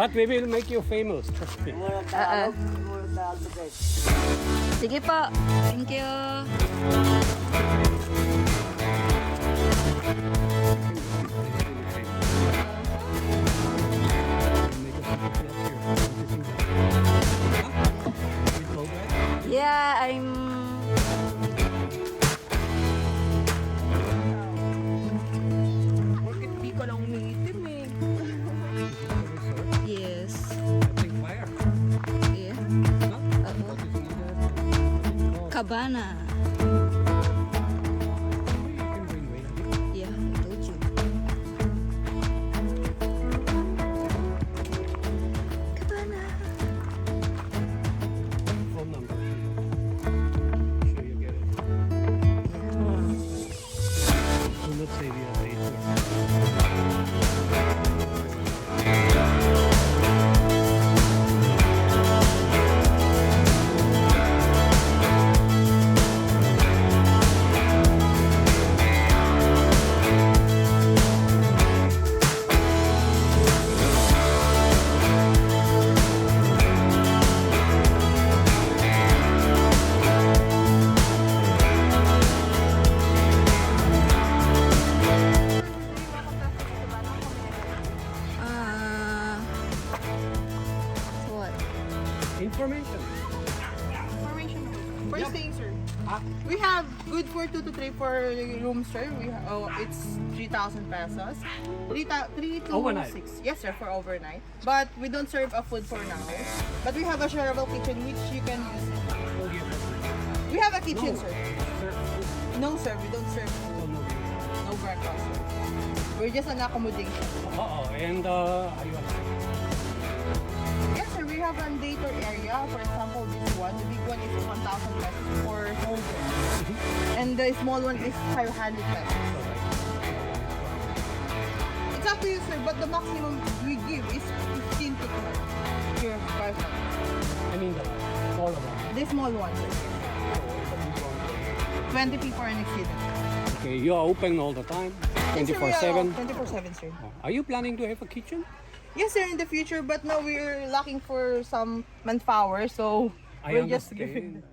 But we will make you famous, trust me. Sige po. Thank you. Yeah, Bakit di ka lang umiitim eh? Yes. Fire. Yeah. Cabana. Yeah, I told you. Cabana. Phone number. Sure you get it. So let's say we have 8. What? Information. Information. First thing, sir. We have good for 2 to 3 for room, sir. It's 3,000 pesos. 3 to Overnight? 6. Yes, sir, for overnight. But we don't serve a food for now. But we have a shareable kitchen which you can use. We have a kitchen, sir. No, sir, we don't serve food. No breakfast, sir. We're just an accommodation. And are you Yes, sir, we have a daycare area. For example, this one, the big one is 1,000 pesos for children. And the small one is 500 pesos. It's up to you, sir, but the maximum we give is 15 to 20. Here, 500. I mean the smaller one. The small one, sir. 20 people and exceeded. Okay, you are open all the time, Yes, sir, we are 24/7. 24/7, sir. Are you planning to have a kitchen? Yes, sir, in the future, but now we're lacking for some manpower, so I we're just understand. giving.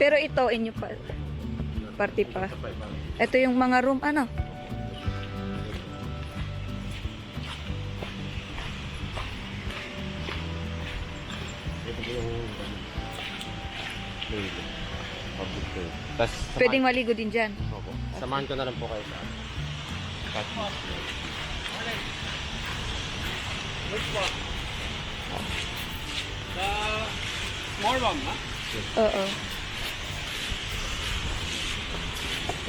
Pero ito, inyo pa. Party pa. Ito yung mga room, ano? Ito po yung public toilet. Tapos, Pwedeng maligo din dyan. Opo. Samahan ko na lang po kayo sa cat. Small one, ha? Oo.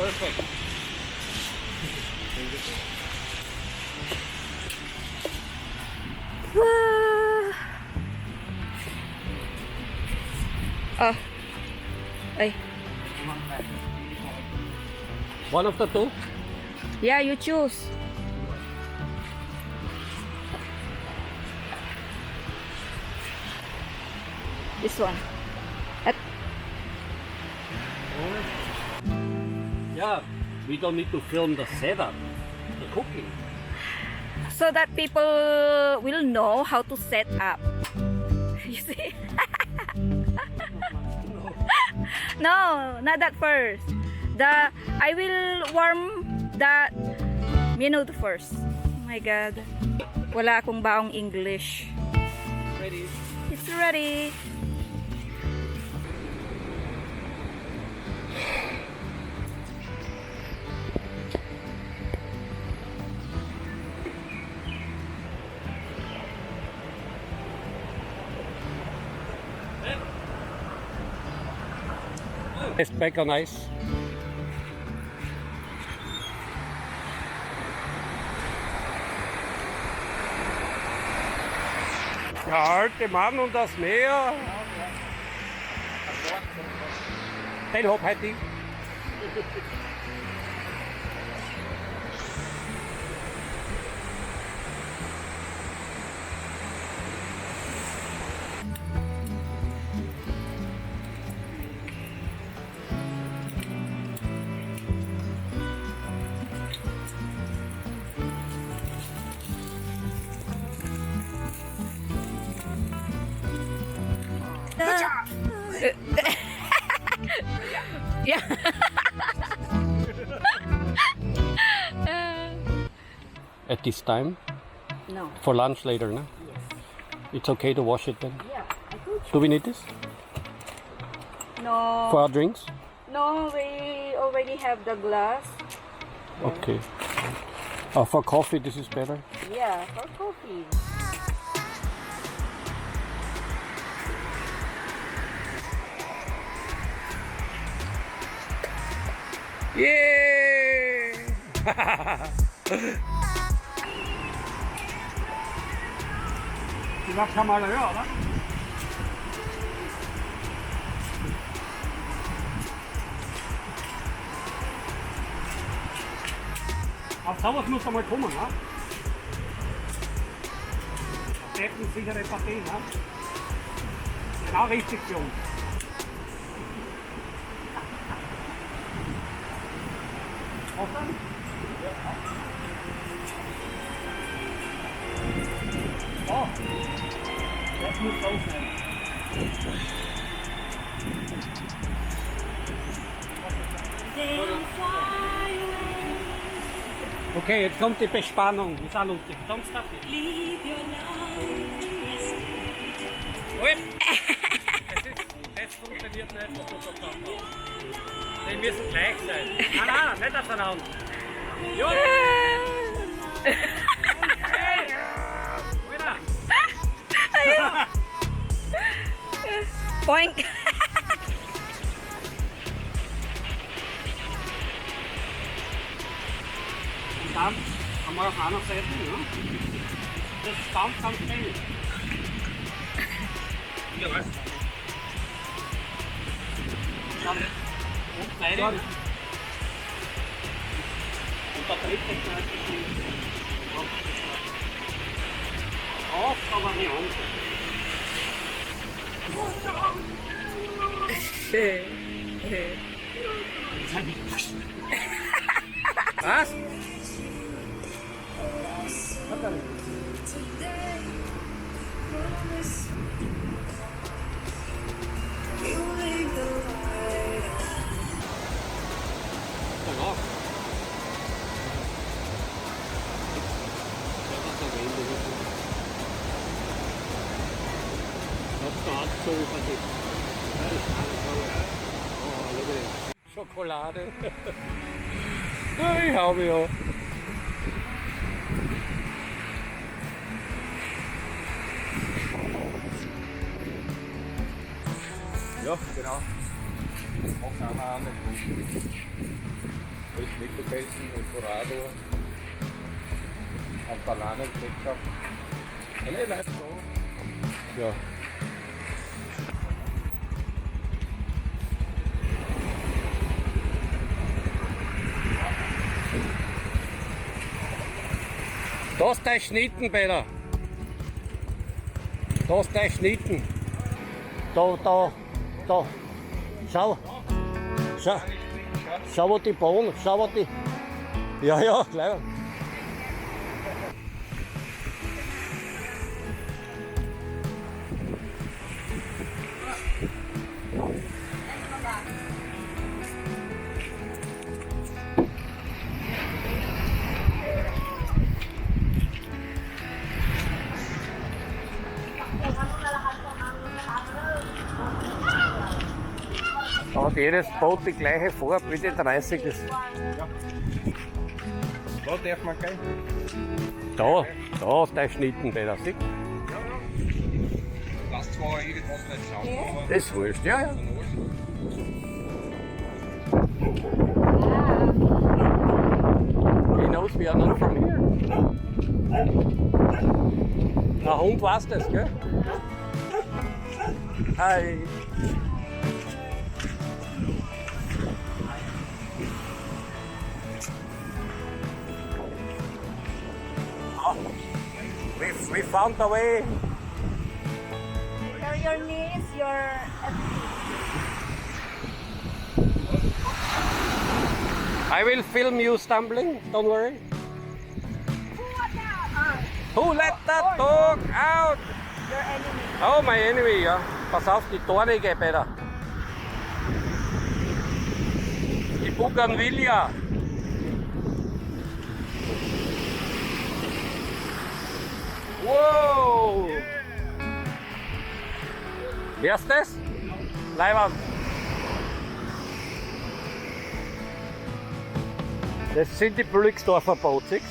Perfect. Wah! Ah. Ay. One of the two? Yeah, you choose. This one. At Yeah. We don't need to film the setup. The cooking. so that people will know how to set up. You see? No, not that first. I will warm the the first. Oh my god. Wala akong baong English. Ready? It's ready. It's bacon ice. Der alte Mann und das Meer. Den hab heute ich. Yeah. At this time? No. For lunch later, no? It's okay to wash it then? Yeah. I told Do we need this? you. No. For our drinks? No, we already have the glass. Okay. For coffee, this is better? Yeah, for coffee. Yeah! Vad kan man göra? Auf sowas muss man mal kommen, ne? Decken sichere Partie, ne? Genau richtig, Jungs. Offen? Oh, das muss raus sein. Okay, jetzt kommt die Bespannung. Ist auch lustig. Sonst das nicht. Gut. Das funktioniert nicht, was du gesagt hast. Die müssen gleich sein. Nein, nicht aufeinander. Ja. Hey. Wieder. Poink. Und dann haben wir auf einer Seite, ne? Das ist ganz wenig. Ja, was? Dann und beide. Und der dritte Knöchel ist auf, aber nicht Was? so verdickt. Oh, Schokolade. Ich habe ja. Ja, genau. Auch Anahne. Mittagessen, Eldorado. Und Bananenketchup. Alle Leute so. Ja. Da ist dein Schnitten, Peter. Da ist dein Schnitten. Da. Schau. Schau, wo die Bohnen, schau, wo die... Ja, gleich. Da hat jedes Boot die gleiche Farbe wie die 30 ist. Da darf man gehen. Da ist der Schnitten bei der Sicht. Lass zwar irgendwas nicht schauen, aber Das ist wurscht, ja. He knows we are not from here. Der Hund weiß das, gell? Hi. We found the way. Your knees, your I will film you stumbling, don't worry. Who let that dog out? your enemy. Oh, my enemy, ja. Pass auf, die Dornige, Peter. Die Bougainvillea. Wow! Wer ist das? Leibwand. Das sind die Blücksdorfer Bootsix.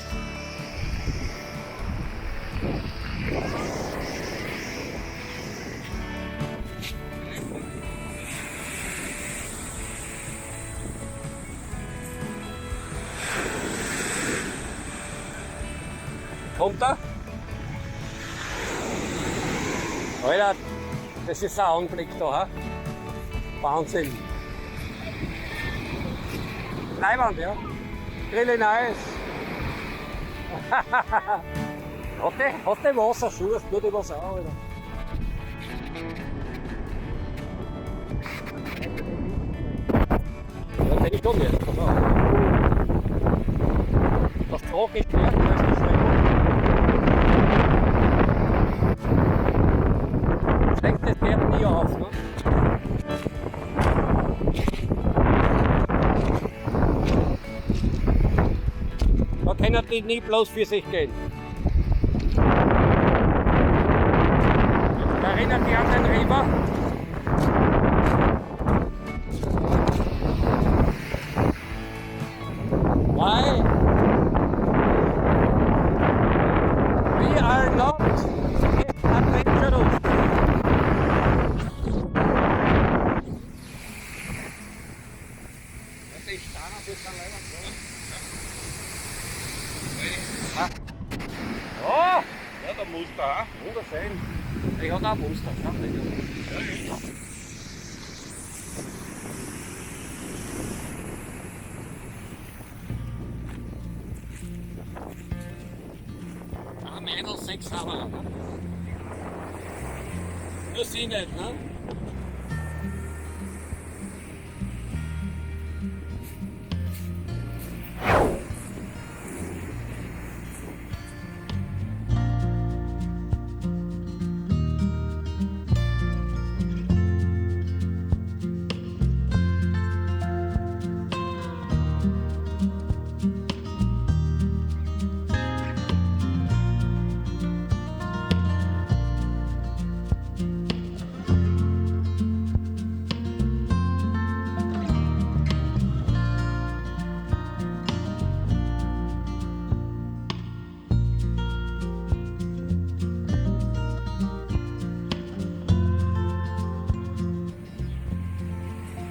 Kommt er? Alter, das ist ein Anblick da, he? Wahnsinn. Leibwand, ja. Really nice. Hast du Wasserschuhe? Nur die Wasser auch, Alter. Ja, kenn ich doch nicht. Pass auf. Das Trog ist mehr, das ist nicht Schlechtes geht nie auf, ne? Da können die nie bloß für sich gehen. Erinnert dich an den River? Why? We are not adventurous. Oh! ja, der Muster auch. Wunderschön. Ich habe auch Muster. Schau mal. Mädel 6 haben wir. Ne? Nur sie nicht, ne?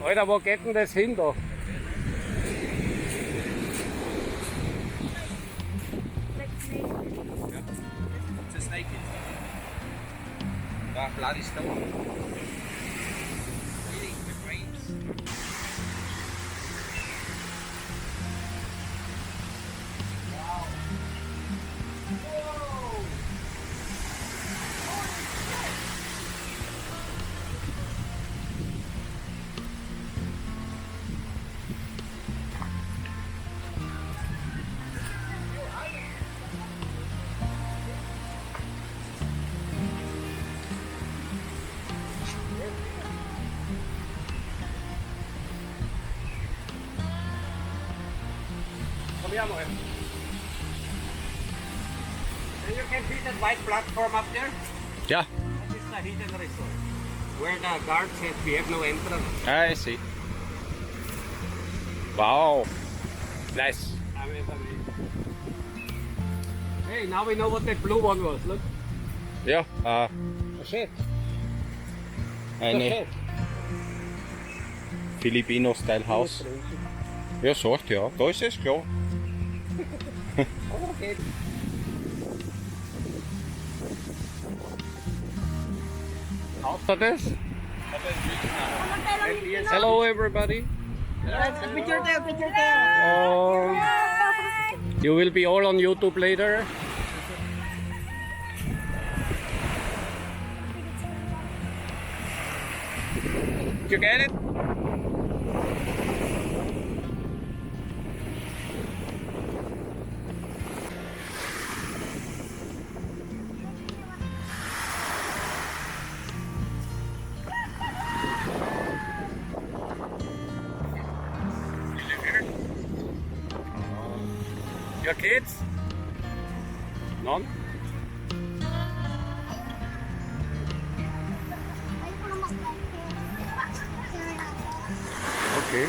Alter, wo geht denn das hin da? It's a snake. Ah, bloody stone. Eating the grapes. Kom her, Mohammed. Then you can see that white platform up there? Yeah, That is the hidden resort. Where the guard said we have no entrance. I see. Wow. Nice. Hey, now we know what that blue one was. Look. Ja, A shed. eine Filipino-Style-Haus. Ja, sagt ja. Da ist es klar. Okay. After this. Hello, everybody. Picture tail, picture tail. You will be all on YouTube later. Did you get it? Your kids? None? Okay.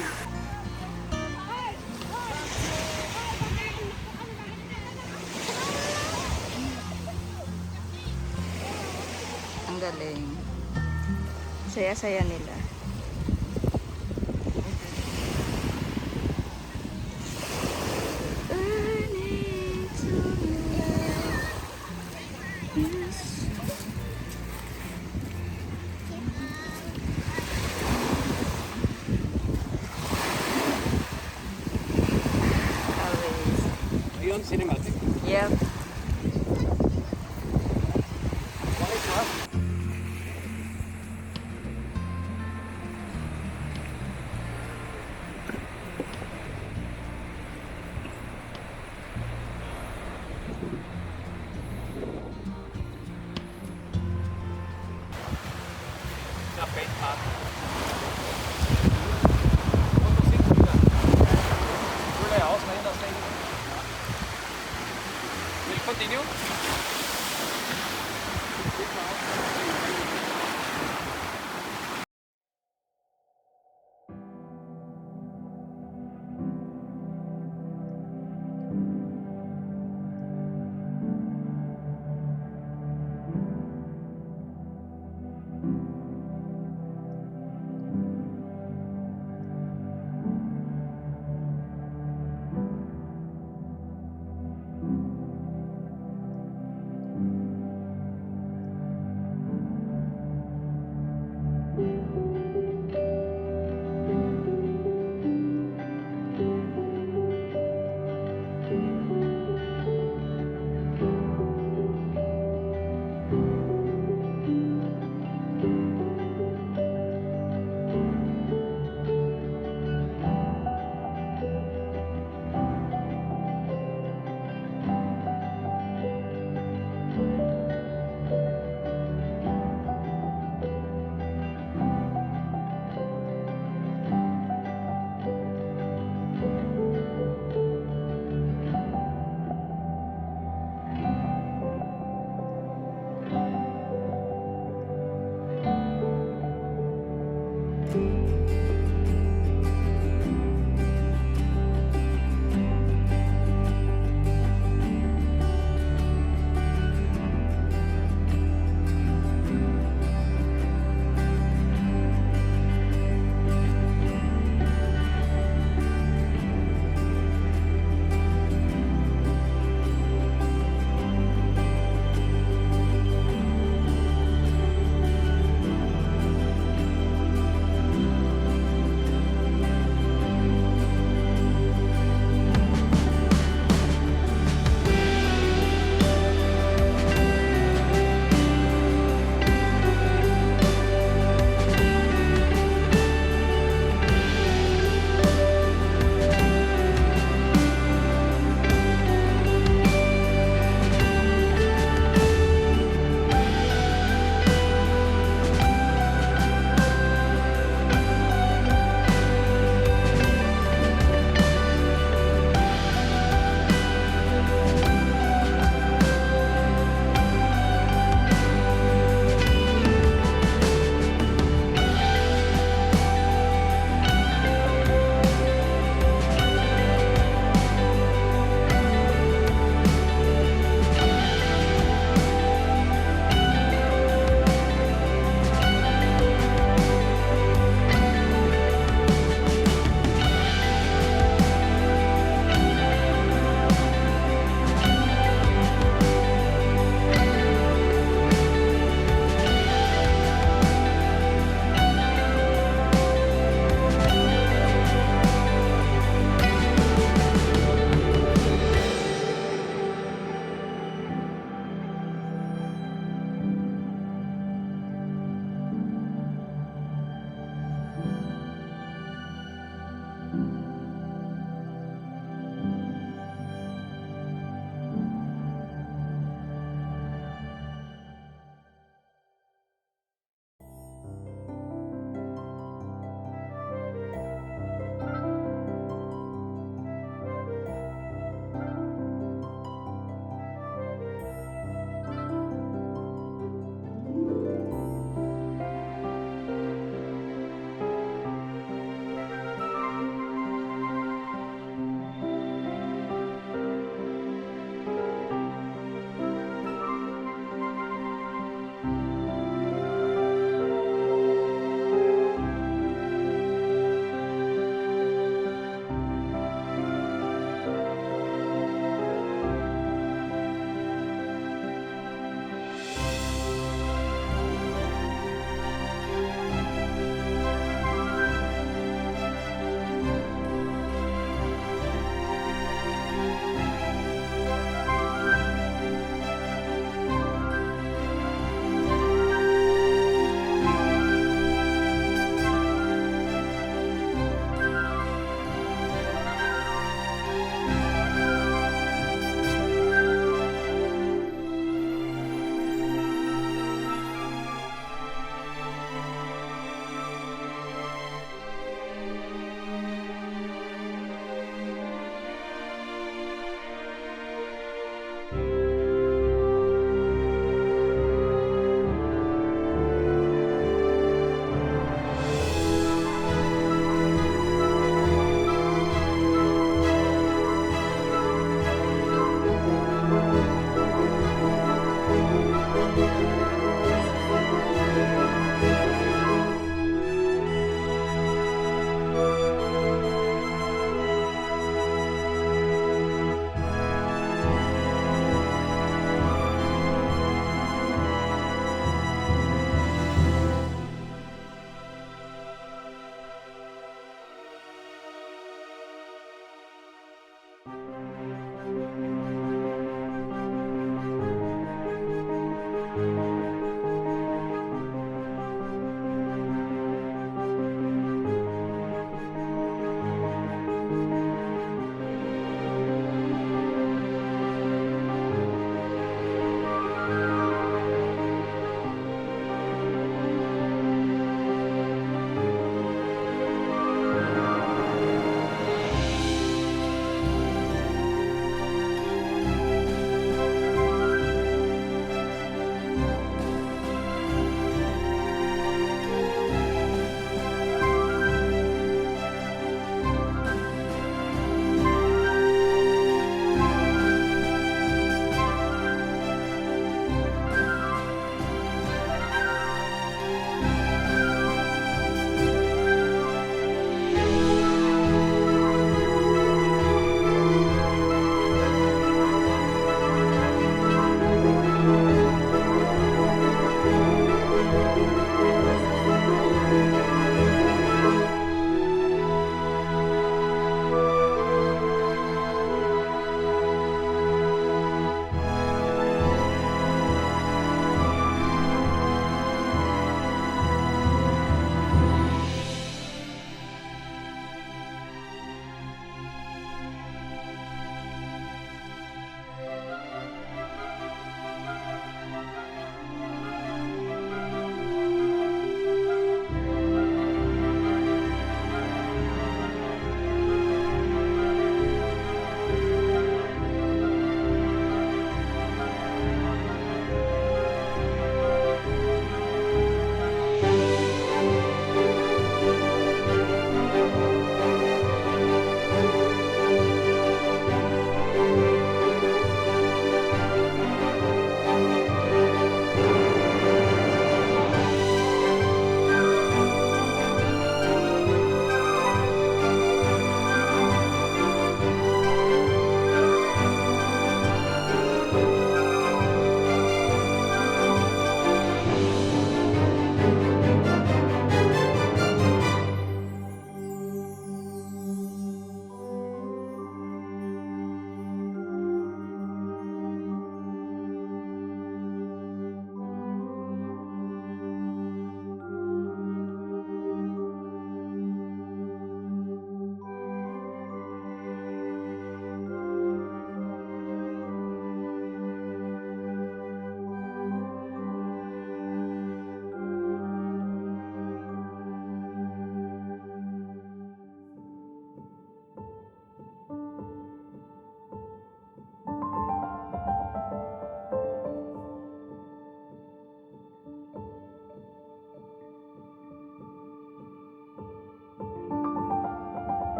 Ang galing. Saya-saya nila. Beyond cinematic. Yep. The bed path. Will continue?